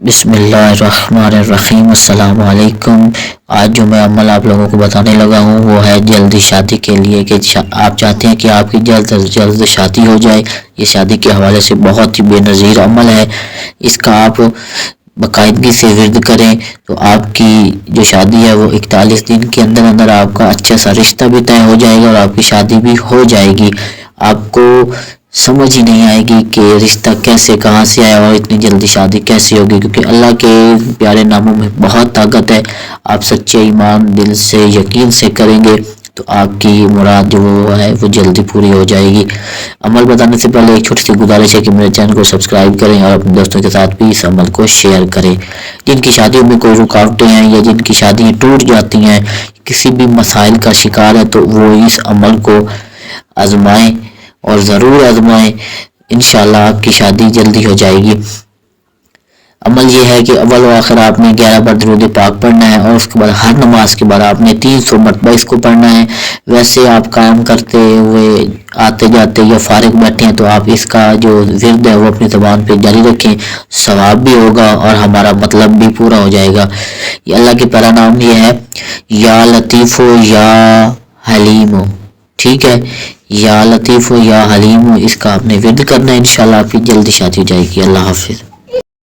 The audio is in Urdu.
بسم اللہ الرحمن الرحیم۔ السلام علیکم۔ آج جو میں عمل آپ لوگوں کو بتانے لگا ہوں وہ ہے جلدی شادی کے لیے، کہ آپ چاہتے ہیں کہ آپ کی جلد از جلد شادی ہو جائے۔ یہ شادی کے حوالے سے بہت ہی بے نظیر عمل ہے۔ اس کا آپ باقاعدگی سے ورد کریں تو آپ کی جو شادی ہے وہ 41 دن کے اندر اندر آپ کا اچھا سا رشتہ بھی طے ہو جائے گا اور آپ کی شادی بھی ہو جائے گی۔ آپ کو سمجھ ہی نہیں آئے گی کہ رشتہ کیسے کہاں سے آیا اور اتنی جلدی شادی کیسے ہوگی، کیونکہ اللہ کے پیارے ناموں میں بہت طاقت ہے۔ آپ سچے ایمان دل سے یقین سے کریں گے تو آپ کی مراد جو ہے وہ جلدی پوری ہو جائے گی۔ عمل بتانے سے پہلے ایک چھوٹی سی گزارش ہے کہ میرے چینل کو سبسکرائب کریں اور اپنے دوستوں کے ساتھ بھی اس عمل کو شیئر کریں۔ جن کی شادیوں میں کوئی رکاوٹیں ہیں یا جن کی شادیاں ٹوٹ جاتی ہیں، کسی بھی مسائل کا شکار ہے، تو وہ اس عمل کو آزمائیں اور ضرور آزمائیں۔ انشاءاللہ آپ کی شادی جلدی ہو جائے گی۔ عمل یہ ہے کہ اول و آخر آپ نے 11 بار درود پاک پڑھنا ہے اور اس کے بعد ہر نماز کے بعد آپ نے 300 مرتبہ اس کو پڑھنا ہے۔ ویسے آپ کام کرتے ہوئے آتے جاتے یا فارغ بیٹھے ہیں تو آپ اس کا جو ورد ہے وہ اپنی زبان پہ جاری رکھیں، ثواب بھی ہوگا اور ہمارا مطلب بھی پورا ہو جائے گا۔ یہ اللہ کے پیارا نام یہ ہے، یا لطیف و یا حلیم ہو، ٹھیک ہے، یا لطیف و یا حلیم ہو، اس کا آپ نے ورد کرنا ہے۔ انشاءاللہ آپ کی جلدی شادی ہو جائے گی۔ اللہ حافظ۔